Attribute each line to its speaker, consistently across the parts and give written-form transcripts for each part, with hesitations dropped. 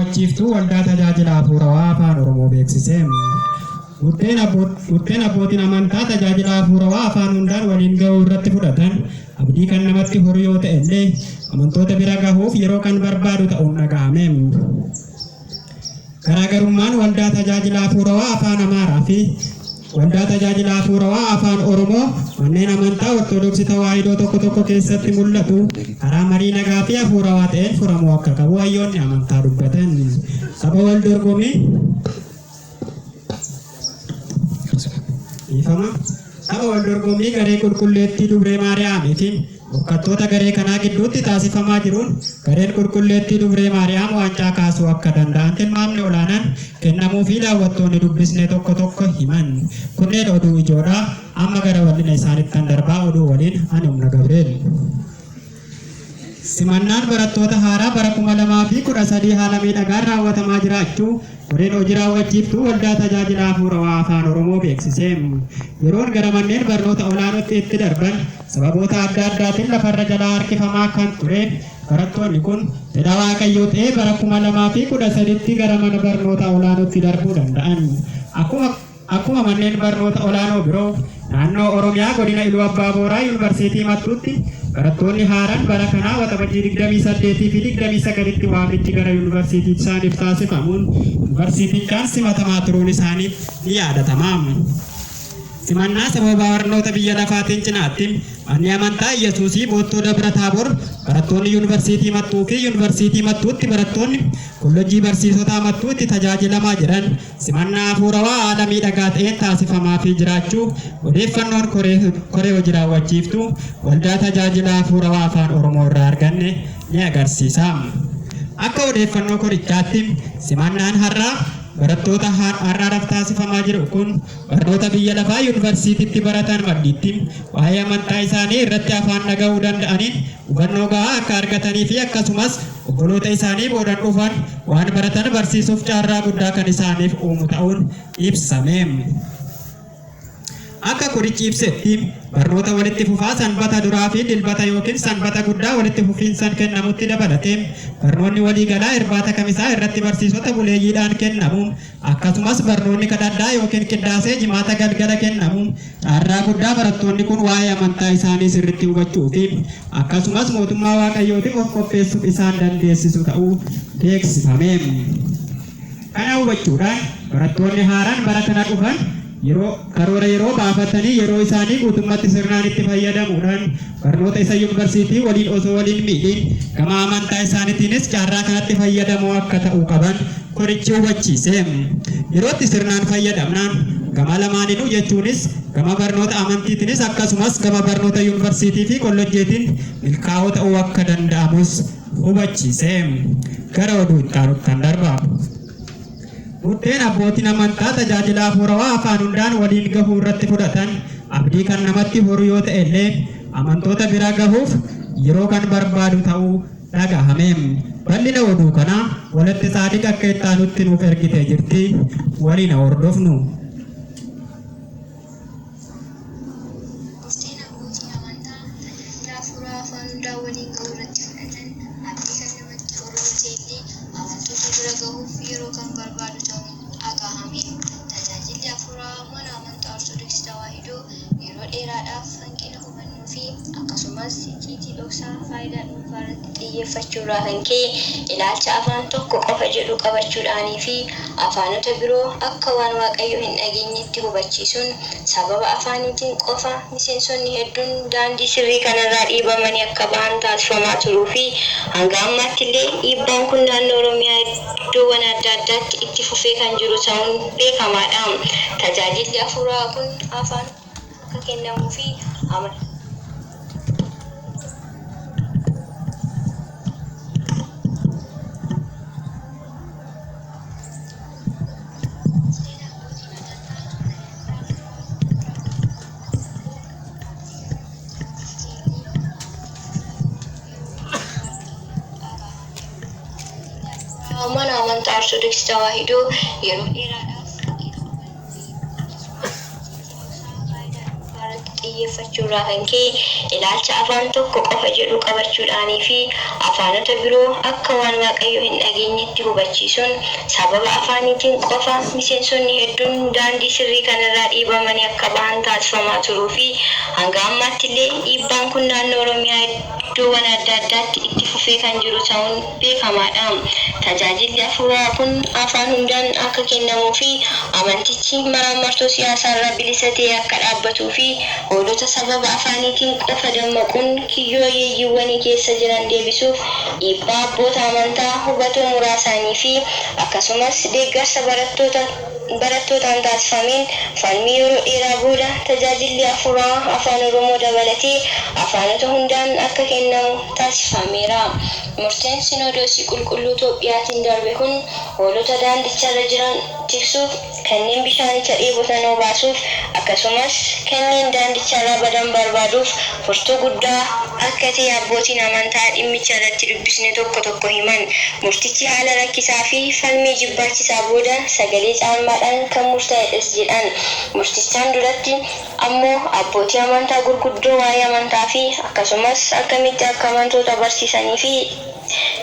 Speaker 1: raawwachiiftuu waldaa tajaajila hafuurawaa afaan Oromoo beeksisee. Murteen abbootiin amantaa tajaajila hafuurawaa afaan hundaan waliin gahuu irratti fudhatan abdii kan namatti horu yoo ta'e illee amantoota bira gahuuf yeroo kan barbaadu ta'uun dhaga'ame. Garaagarummaan waldaa tajaajila hafuurawaa afaan Amaaraa fi waldaa tajaajila hafuurawaa afaan Oromoo manneen amantaa Ortodoksii Tawaahidoo tokko tokko keessatti mul'atu karaa marii nagaa fi hafuurawaa ta'een furamuu akka qabu hayyoonni amantaa dubbatan. Saba wal dorgomii Saba wal dorgomii garee qulqulleettii Dubree Maariyaamiitiin Bokkattoota garee kanaa gidduutti taasifamaa jiruun gareen qulqulleettii Dubree Maariyaam waancaa kaasuu akka danda'an tilmaamni olaanaan kennamuu fi daawwattoonni dubbisne tokko tokko himan. Kunneen oduu ijoodhaa amma gara wallina isaanitti darbaa oduu waliin ani humna Gabriel. Simannaan barattoota haaraa bara 2013 haala miidhagaan raawwatamaa jiraachuu koreen hojii raawwachiiftuu waldaa tajaajila hafuurawaa afaan Oromoo beeksisee. Yeroon gara manneen barnoota olaanootti itti darban sababoota adda addaatiin lafarra jalaa harkifamaa kan ture barattoonni kun fedha Waaqayyoo ta'ee bara 2013tti gara mana barnoota olaanootti darbuu danda'an. Akkuma manneen barnoota olaanoo biroo naannoo Oromiyaa godina Iluu Abbaa Booraa Yuunivarsiitii Mattuutti barattoonni haaraan bara kanaa waxabajii 28 fi 29tti waamichi gara yuunivarsiitii isaaniif taasifamuun yuunivarsiitichaan simatamaa turuun isaanii ni yaadatama. Simannaa sababa barnoota biyya lafaatiin cinaatti manni amantaa Yesuusii Boottoo Dabra Taaboor barattoonni yuunivarsiitii Mattuu fi yuunivarsiitii Mattuutti barattoonni kollejjii barsiisotaa Mattuutti tajaajilamaa jiran simannaa hafuurawaa haala miidhagaa ta'een taasifamaa fi jiraachuu odeeffannoon koree hojii raawwachiiftuu waldaa tajaajila hafuurawaa afaan Oromoo irraa arganne ni agarsiisa. Akka odeeffannoo korichaatti simannaan har'aa barattoota har'aadhaaf taasifamaa jiru kun barnoota biyya lafaa yuunivarsiitiitti baratan maddiitti waa'ee amantaa isaanii irratti afaan dhaga'uu danda'aniin hubannoo gahaa akka argatanii fi akkasumas obboloota isaanii boodan dhufan waan baratan barsiisuuf carraa guddaa kan isaaniif uumu ta'uun ibsame. Akka korichi ibsetti barnoota walitti fufaa sanbata duraa fi dilbata yookiin sanbata guddaa walitti fufiinsaan kennamutti dabalatee barnoonni waliigalaa irbaata kamisaa irratti barsiisota buleeyyiidhaan kennamu akkasumas barnoonni kadhadhaa yookiin qiddaasee jimaata galgala kennamu carraa guddaa barattoonni kun waa'ee amantaa isaanii sirriitti hubachuu fi akkasumas mootummaa Waaqayyootiif of qopheessuuf isaan dandeessisu ta'uu beeksifame. Kana hubachuudhaan barattoonni haaraan bara kana dhufan karoora yeroo baafatanii yeroo isaanii guutummaatti sirnaan itti fayyadamuudhaan barnoota isa yuunivarsiitii waliin osoo waliin miidhiin gama amantaa isaaniitiinis carraa kanatti fayyadamoo akka ta'uu qaban korichi hubachiise. Yerootti sirnaan fayyadamnaan gama lamaaniinuu jechuunis gama barnoota amantiitiinis akkasumas gama barnoota yuunivarsiitii fi kolleejjiitiin milkaa'oo ta'uu akka danda'amus hubachiise. Gara oduu itti aanutti darba. Murteen abbootiin amantaa tajaajila hafuurawaa afaan hundaan waliin gahuu irratti fudhatan abdii kan namatti horu yoo ta'e illee amantoota bira gahuuf yeroo kan barbaadu ta'uu dhagahame. Bal'ina oduu kanaa walitti Saadiq akka itti aanutti nuuf ergitee jirti. Waliin hordofnu.
Speaker 2: Xiyyeeffachuudhaan hankee ilaalcha afaan tokko qofa jedhu qabachuudhaanii fi afaanota biroo akka waan Waaqayyo hin dhageenyetti hubachiisuun sababa afaaniitiin qofa miseensonni hedduun daandii sirrii kanarraa dhiibamanii akka ba'an taasifamaa turuu fi hanga ammaatti illee dhiibbaan kun naannoo Oromiyaa iddoowwan adda addaatti itti fufee kan jiru ta'uun beekamaadha. Tajaajilli hafuuraa kun afaan akka kennamuu fi mana amantaa Ortodoksii Tawaahidoo yeroo dheeraadhaaf xiyyeeffachuurraa kan ka'e ilaalcha afaan tokko qofa jedhu qabachuudhaanii fi afaanota biroo akka waan waaqayyo hin dhageenyetti hubachiisuun sababa afaaniitiin qofa miseensonni hedduun daandii sirrii kanarraa dhiibamanii akka bahan taasifamaa turuu fi hanga ammaatti illee dhiibbaan kun naannoo Oromiyaa iddoowwan adda addaatti itti fufee kan jiru ta'uun beekamaadha. Tajaajilli afuuraa kun afaan hundaan akka kennamuu fi amantichi maraamartoo siyaasaarraa bilisa ta'ee akka dhaabbatuu fi hoolota sababa afaaniitiin qofa dammaquun kiyyoo yeeyyiiwwanii keessa jiran deebisuuf dhiibbaa abboota amantaa hubatoo muraasaanii fi akkasumas deeggarsa barattootaan taasifameen falmii yeroo dheeraa booda tajaajilli afuuraa afaan Oromoo dabalatee afaanota hundaan akka kennamu taasifameera. Murteen Sinodoosii Qulqulluu Itoophiyaatiin darbe kun hoolota daandicharra jiran tiksuuf, kanneen bishaanicha dheebotan obaasuuf akkasumas kanneen daandicharraa badan barbaaduuf furtuu guddaa akka ta'e abbootiin amantaa dhimmicha irratti dubbisne tokko himan. Murtichi haala rakkisaa fi falmii jibbaachisaa booda sagalee caalmaadhaan kan murtaa'edhas jedhan. Murtichaan duratti ammoo abbootii amantaa gurguddoo waa'ee amantaa fi akkasumas akkamitti akka amantoota barsiisanii fi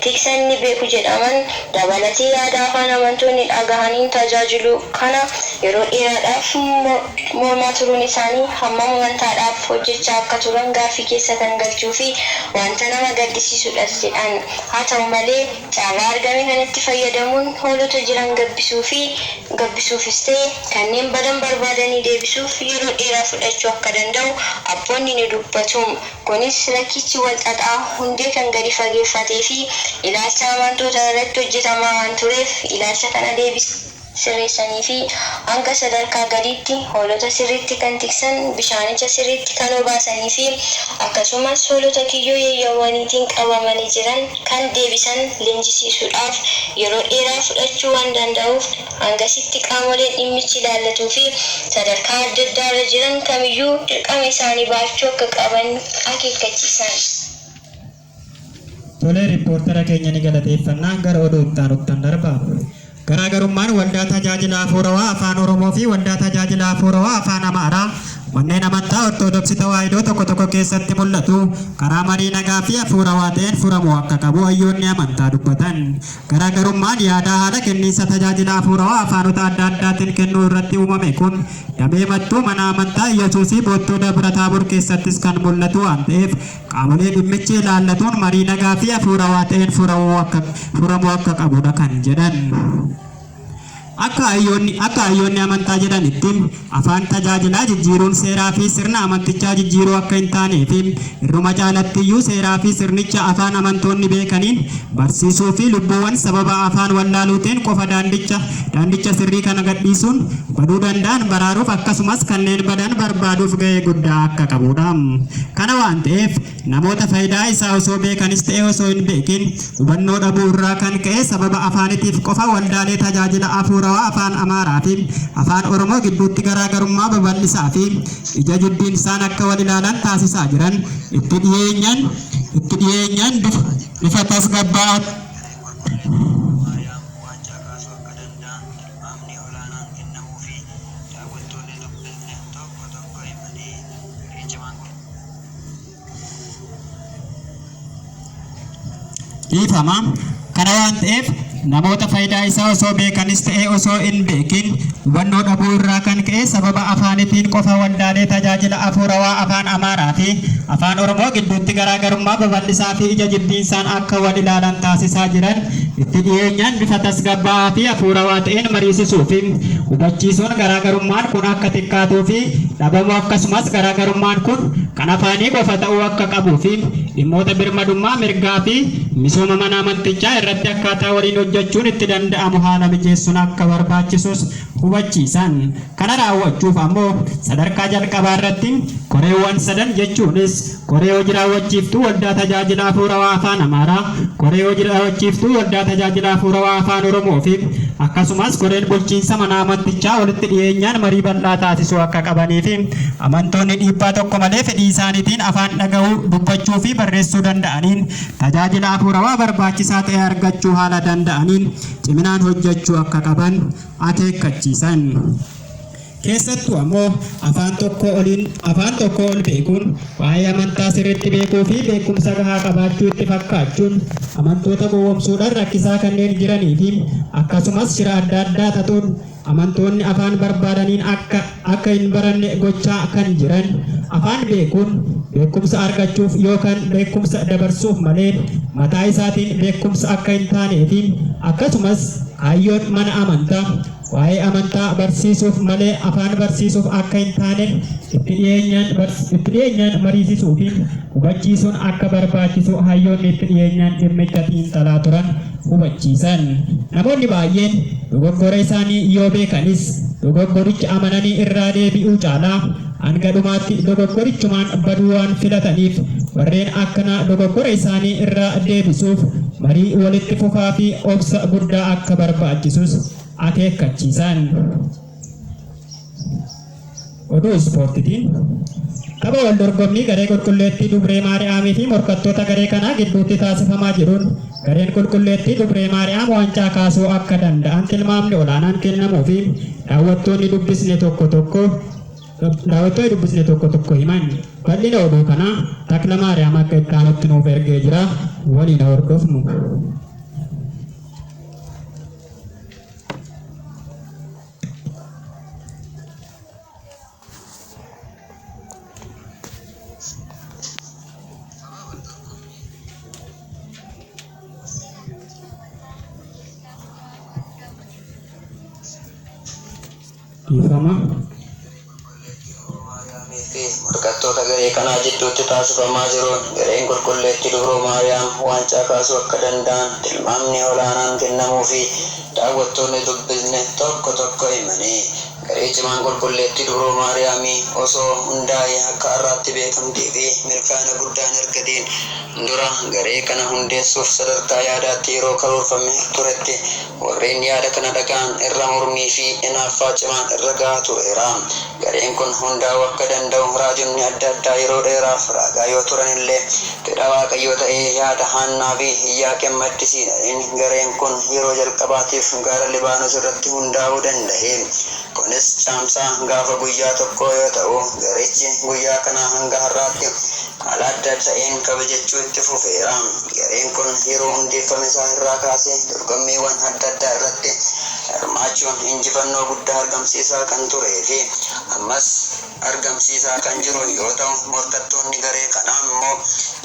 Speaker 2: tiksan ni beeku jedhaman dabalatee yaada afaan amantoonni dhagahaniin tajaajilu kana yeroo dheeraadhaaf mormaa turuun isaanii hammam amantaadhaaf hojjechaa akka turan gaaffii keessa kan galchuu fi wanta nama gaddisiisudhas jedhan. Haa ta'u malee carraa argame kanatti fayyadamuun hoolota jiran gabbisuufis ta'e kanneen badan barbaadanii deebisuuf yeroo dheeraa fudhachuu akka danda'u abboonni ni dubbatu. Kunis rakkichi wal xaxaa hundee kan gadi fageeffatee fi ilaalcha amantoota irratti hojjetamaa waan tureef ilaalcha kana sirreessanii fi hanga sadarkaa gadiitti hoolota sirriitti kan tiksan, bishaanicha sirriitti kan obaasanii fi akkasumas hoolota kiyyoo yeeyyaawwaniitiin qabamanii jiran kan deebisan leenjisiisuudhaaf yeroo dheeraa fudhachuu waan danda'uuf hangasitti qaamoleen dhimmichi ilaallatuu fi sadarkaa adda addaarra jiran kamiyyuu dirqama isaanii baachuu akka qaban akeekkachiisan.
Speaker 1: Tolee, riippoortara keenya ni galateeffannaa gara oduu itti darbaa. Garaagarummaan waldaa tajaajila afuurawaa afaan Oromoo fi waldaa tajaajila afuurawaa afaan Amaaraa manneen amantaa Ortodoksii Tawaahidoo tokko keessatti mul'atu karaa marii nagaa fi afuurawaa ta'een furamuu akka qabu hayyoonni amantaa dubbatan. Garaagarummaan yaadaa haala kenniinsa tajaajila afuurawaa afaanota adda addaatiin kennuu irratti uumame kun damee mattuu mana amantaa Iyyasuusii Boottoo Dabra Taabor keessattis kan mul'atu waan ta'eef qaamolee dhimmichi ilaallatuun marii nagaa fi afuurawaa ta'een furamuu akka qabudha kan jedhan. Akka hayyoonni amantaa jedhanitti afaan tajaajilaa jijjiiruun seeraa fi sirna amantichaa jijjiiruu akka hin taanee fi irruma caalattiyyuu seeraa fi sirnicha afaan amantoonni beekaniin barsiisuu fi lubbuuwwan sababa afaan wallaaluutiin qofa daandicha sirrii kana gadhiisuun baduu danda'an baraaruuf akkasumas kanneen badan barbaaduuf gahee guddaa akka qabudha. Kana waan ta'eef namoota faayidaa isaa osoo beekanis ta'e osoo hin beekin hubannoo dhabuu irraa kan ka'e sababa afaanitiif qofa waldaalee tajaajila afuurawaa afaan Amaaraa fi afaan Oromoo gidduutti garaagarummaa babal'isaa fi ija jibbiin isaan akka wal ilaalan taasisaa jiran itti dhiyeenyaan bifa tasgabbaa'aa dhiifama. Kana waan ta'eef namoota faayidaa isaa osoo beekanis ta'e osoo hin beekin hubannoo dhabuu irraa kan ka'e sababa afaanitiin qofa waldaalee tajaajila afuurawaa afaan Amaaraa fi afaan Oromoo gidduutti garaagarummaa babal'isaa fi ija jibbiinsaan akka wal ilaalan taasisaa jiran itti dhiyeenyaan bifa tasgabbaa'aa fi afuurawaa ta'een mariisisuu fi hubachiisuun garaagarummaan kun akka xiqqaatuu fi dhabamu akkasumas garaagarummaan kun kan afaanii qofa ta'uu akka qabuu fi dhimmoota birmadummaa mirgaa fi misooma mana amantichaa irratti akkaataa waliin hojjechuun itti danda'amu haala mijeessuun akka barbaachisus hubachiisan. Kana raawwachuuf ammoo sadarkaa jalqabaa irratti koreewwan sadan jechuunis koree hojii raawwachiiftuu waldaa tajaajila afuurawaa afaan Amaaraa, koree hojii raawwachiiftuu waldaa tajaajila afuurawaa afaan Oromoo fi akkasumas koreen bulchiinsa mana amantichaa walitti dhiyeenyaan marii bal'aa taasisuu akka qabanii fi amantoonni dhiibbaa tokko malee fedhii isaaniitiin afaan dhagahuu, dubbachuu fi barreessuu danda'aniin tajaajila afuurawaa barbaachisaa ta'e argachuu haala danda'aniin ciminaan hojjechuu akka qaban akeekkachiisan. Keessattuu ammoo afaan tokko ol beekuun waa'ee amantaa sirriitti beekuu fi beekumsa gahaa qabaachuu itti fakkaachuun amantoota gowwoomsuudhaan rakkisaa kanneen jiranii fi akkasumas shira adda addaa xaxuun amantoonni afaan barbaadaniin akka hin baranne gochaa kan jiran. Afaan beekuun beekumsa argachuuf yookaan beekumsa dabarsuuf malee mataa isaatiin beekumsa akka hin taaneefi akkasumas hayyoon mana amantaa waa'ee amantaa barsiisuuf malee afaan barsiisuuf akka hin taane itti dhiyeenyaan mariisisuu fi hubachiisuun akka barbaachisu hayyoonni itti dhiyeenyaan dhimmicha xiinxalaa turan hubachiisan. Namoonni baay'een dogoggora isaanii yoo beekanis dogoggoricha amananii irraa deebi'uu caalaa hanga dhumaatti dogoggorichumaan baduu waan filataniif warreen akkanaa dogoggora isaanii irraa deebisuuf marii walitti fufaa fi obsa guddaa akka barbaachisus akeekkachiisan. Oduu ispoortiitiin tapha wal dorgommii garee qulqulleettii Dubree Maariyaamii fi morkattoota garee kanaa gidduutti taasifamaa jiruun gareen qulqulleettii Dubree Maariyaam waancaa kaasuu akka danda'an tilmaamni olaanaan kennamuu fi daawwattoonni dubbisne tokko tokko himan. Bal'ina oduu kanaa Takla Maariyaam akka itti nuuf ergee jira. Waliin hordofnu. Ifama
Speaker 3: morkattoota garee kanaa jidduutti taasifamaa jiruun gareen qulqulleettii Dubroo Maariyaam waancaa kaasuu akka danda'an tilmaamni olaanaan kennamuu fi daawwattoonni dubbisne tokko tokko himanii garee cimaan qulqulleettii Dubroo Maariyaamii osoo hundaa'ee akka har'aatti beekamtii fi milkaa'ina guddaan argateen dura garee kana hundeessuuf sadarkaa yaadaatti yeroo karoorfame turetti warreen yaada kana dhaga'an irra mormii fi hinaaffaa cimaan irra gahaa tureera. Gareen kun hundaa'uu akka danda'u raajonni adda addaa yeroo dheeraaf raagaa yoo turan illee fedha Waaqayyoo ta'ee yaada Haannaa fi Iyyaaqeem maddisiisaniin gareen kun yeroo jalqabaatiif gaara Libaanos irratti hundaa'uu danda'e. Kunis caamsaa gaafa guyyaa tokko yoo ta'u garichi guyyaa kana hanga har'aatti haala adda ta'een kabajachuu itti fufeera. Gareen kun yeroo hundeeffame isaa irraa kaasee dorgommiiwwan adda addaa irratti hirmaachuun injifannoo guddaa argamsiisaa kan turee fi ammas argamsiisaa kan jiru yoo ta'u morkattoonni garee kanaa immoo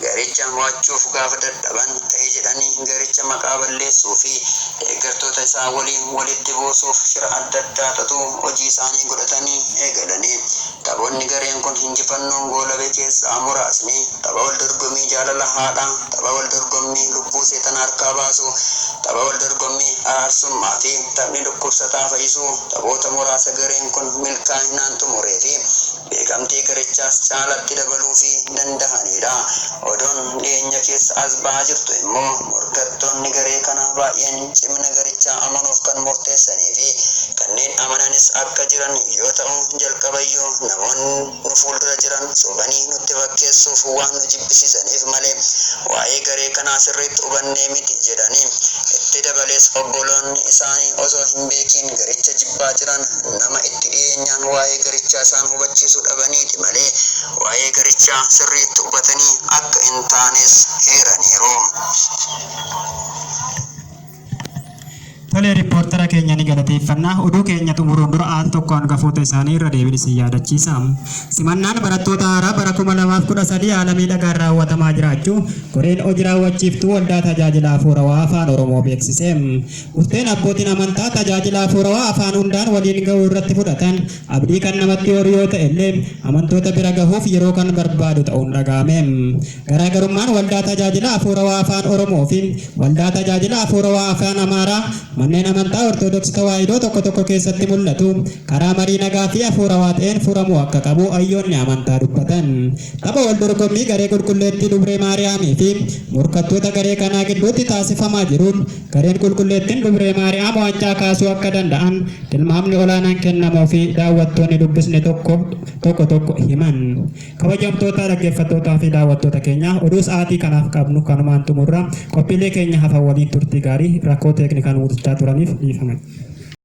Speaker 3: garicha mo'achuuf gaafa dadhaban ta'ee jedhanii garicha maqaa balleessuu fi deeggartoota isaa waliin walitti buusuuf shira adda addaa xaxuu hojii isaanii godhatanii eegalanii. Taphoonni gareen kun injifannoon goolabe keessaa muraasni tapha wal dorgommii jaalala haadhaa, tapha wal dorgommii lubbuu seexana harkaa baasuu, tapha wal dorgommii araarsummaa fi taphni dhukkubsataa fayyisuu taphoota muraasa gareen kun milkaa'inaan xumuree fi beekamtii garichaas caalatti dabaluu fi danda'anidha. Odoon dhiyeenya keessa as bahaa jirtu immoo morkattoonni garee kanaa baay'een cimina garichaa amanuuf kan murteessanii fi kanneen amananis akka jiran yoo ta'u jalqabayyuu namoonni nu fuuldura jiran sobanii nutti fakkeessuuf waan nu jibbisiisaniif malee waa'ee garee kanaa sirriitti hubannee miti jedhanii itti dabalees obboloonni isaanii osoo hin beekiin garicha jibbaa jiran nama itti dhiyeenyaan waa'ee garichaa isaan hubachiisuu dhabaniiti malee waa'ee garichaa sirriitti hubatanii akka hin taanes heeraniiru.
Speaker 1: Tole riippoortara keenya ni galateeffannaa. Oduu keenya xumuruun dura al tokko hangafoota isaanii irra deebiin yaadachiisa. Simannaan barattoota haaraa bara 2013 haala miidhagaan raawwatamaa jiraachuu koreen hojii raawwachiiftuu waldaa tajaajila hafuurawaa afaan Oromoo beeksise. Murteen abbootiin amantaa tajaajila hafuurawaa afaan hundaan waliin gahuu irratti fudhatan abdii kan namatti horu yoo ta'e illee amantoota bira gahuuf yeroo kan barbaadu ta'uun dhagahame. Garaagarummaan waldaa tajaajila hafuurawaa afaan Oromoo fi waldaa tajaajila hafuurawaa afaan Amaaraa manneen amantaa Ortodoksii Tawaahidoo tokko tokko keessatti mul'atu karaa marii nagaa fi hafuurawaa ta'een furamuu akka qabu hayyoonni amantaa dubbatan. Tapha wal dorgommii garee qulqulleettii Dubree Maariyaamii fi morkattoota garee kanaa gidduutti taasifamaa jiruun gareen qulqulleettiin Dubree Maariyaam waancaa kaasuu akka danda'an tilmaamni olaanaan kennamuu fi daawwattoonni dubbisne tokko himan. Kabajamtoota dhaggeeffattootaa fi daawwattoota keenya oduu sa'aatii kanaaf qabnu kanumaan xumurra. Qophiilee keenya hafan waliin turtii gaarii rakkoo teeknikaan mudachaa turaniif dhiifama.